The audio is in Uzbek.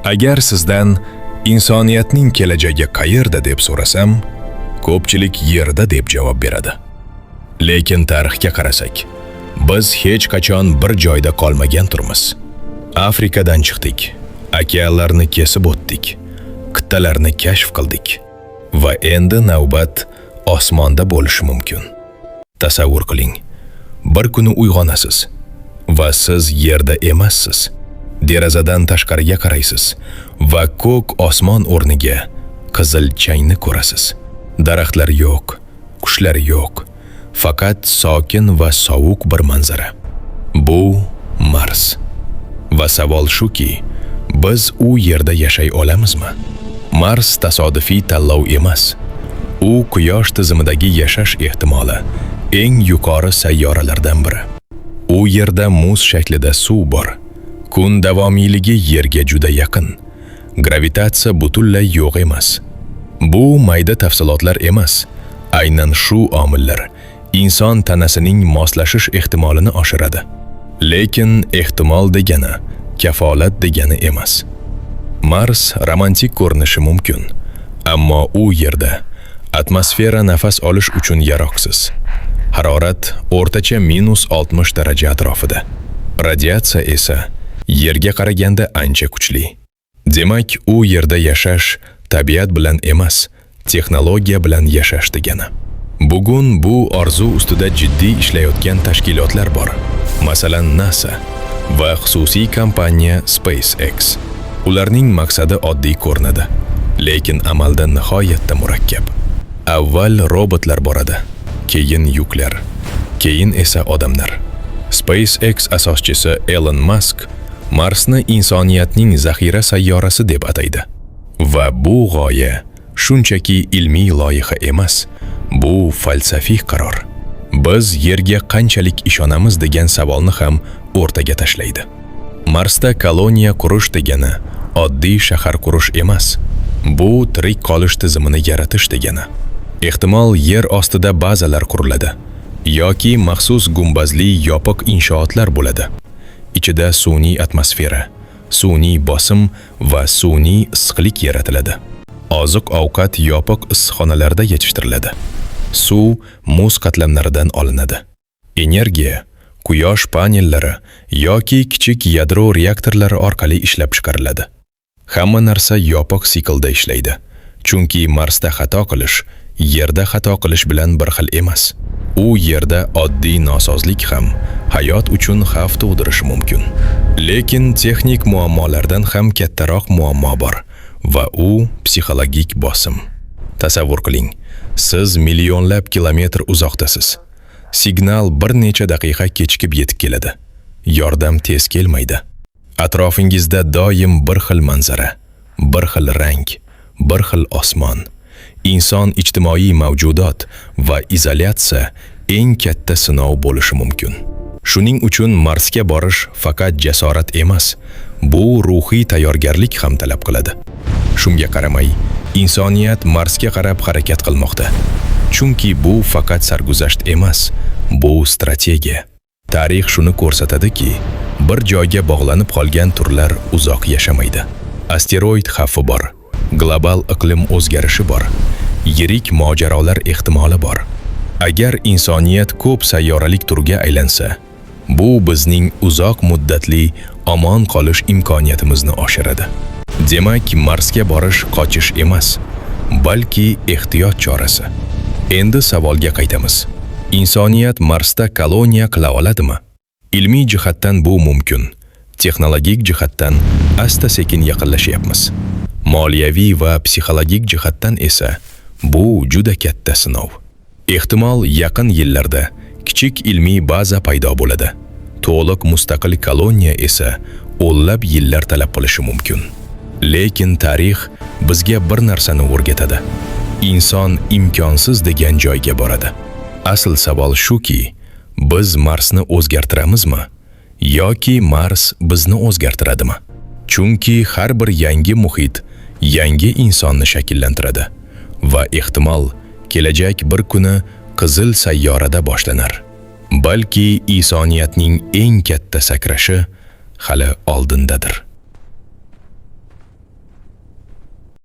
Agar sizdan insoniyatning kelajagi qayerda deb so'rasam, ko'pchilik yerda deb javob beradi. Lekin tarixga qarasak, biz hech qachon bir joyda qolmagan turmiz. Afrikadan chiqdik, okeanlarni kesib o'tdik, qit'alarni kashf qildik va endi navbat osmonda bo'lishi mumkin. Tasavvur qiling, bir kuni uyg'onasiz va siz yerda emassiz. Derazadan tashqariga qaraysiz va ko'k osmon o'rniga qizil changni ko'rasiz. Daraxtlar yo'q, qushlar yo'q, faqat sokin va sovuq bir manzara. Bu Mars. Va savol shuki, biz u yerda yashay olamizmi? Mars tasodifiy tanlov emas. U Quyosh tizimidagi yashash ehtimoli eng yuqori sayyoralardan biri. U yerda muz shaklida suv bor. Kun davomiyligi Yerga juda yaqin. Gravitatsiya butunlay yo'q emas. Bu mayda tafsilotlar emas. Aynan shu omillar inson tanasining moslashish ehtimolini oshiradi. Lekin ehtimol degani kafolat degani emas. Mars romantik ko'rinishi mumkin, ammo u yerda atmosfera nafas olish uchun yaroqsiz. Harorat o'rtacha -60 daraja atrofida. Radiatsiya esa Yerga qaraganda ancha kuchli. Demak, u yerda yashash tabiat bilan emas, texnologiya bilan yashash degani. Bugun bu orzu ustida jiddiy ishlayotgan tashkilotlar bor. Masalan, NASA va xususiy kompaniya SpaceX. Ularning maqsadi oddiy ko'rinadi, lekin amalda nihoyatda murakkab. Avval robotlar boradi, keyin yuklar, keyin esa odamlar. SpaceX asoschisi Elon Musk Marsni insoniyatning zaxira sayyorasi deb ataydi. Va bu g'oya shunchaki ilmiy loyiha emas, bu falsafiy qaror. Biz Yerga qanchalik ishonamiz degan savolni ham o'rtaga tashlaydi. Marsda koloniya qurish degani oddiy shahar qurish emas. Bu tirik qolish tizimini yaratish degani. Ehtimol yer ostida bazalar quriladi yoki maxsus gumbazli yopiq inshootlar bo'ladi. Ichida sun'iy atmosfera, sun'iy bosim va sun'iy issiqlik yaratiladi. Oziq-ovqat yopiq issiqxonalarda yetishtiriladi. Suv muz qatlamlaridan olinadi. Energiya quyosh panellari yoki kichik yadro reaktorlari orqali ishlab chiqariladi. Hamma narsa yopiq siklda ishlaydi. Chunki Marsda xato qilish Yerda xato qilish bilan bir xil emas. U yerda oddiy nosozlik ham hayot uchun xavf tug'dirishi mumkin. Lekin texnik muammolardan ham kattaroq muammo bor va u psixologik bosim. Tasavvur qiling, siz millionlab kilometr uzoqdasiz. Signal bir necha daqiqa kechikib yetib keladi. Yordam tez kelmaydi. Atrofingizda doim bir xil manzara, bir xil rang, bir xil osmon. Inson ijtimoiy mavjudot va izolyatsiya eng katta sinov bo'lishi mumkin. Shuning uchun Marsga borish faqat jasorat emas, bu ruhiy tayyorgarlik ham talab qiladi. Shunga qaramay, insoniyat Marsga qarab harakat qilmoqda. Chunki bu faqat sarguzasht emas, bu strategiya. Tarix shuni ko'rsatadiki, bir joyga bog'lanib qolgan turlar uzoq yashamaydi. Asteroid xavfi bor, global iqlim o'zgarishi bor, yirik mojarolar ehtimoli bor. Agar insoniyat ko'p sayyoralik turga aylansa, bu bizning uzoq muddatli omon qolish imkoniyatimizni oshiradi. Demak, Marsga borish qochish emas, balki ehtiyot chorasi. Endi savolga qaytamiz. Insoniyat Marsda koloniya qila oladimi? Ilmiy jihatdan bu mumkin. Texnologik jihatdan asta-sekin yaqinlashyapmiz. Moliyaviy va psixologik jihatdan esa bu juda katta sinov. Ehtimol yaqin yillarda kichik ilmiy baza paydo bo'ladi. To'liq mustaqil koloniya esa o'nlab yillar talab qilishi mumkin. Lekin tarix bizga bir narsani o'rgatadi. Inson imkonsiz degan joyga boradi. Asl savol shuki, biz Marsni o'zgartiramizmi yoki Mars bizni o'zgartiradimi? Chunki har bir yangi muhit yangi insonni shakllantiradi va ehtimol kelajak bir kuni qizil sayyorada boshlanar. Balki insoniyatning eng katta sakrashi hali oldindadir.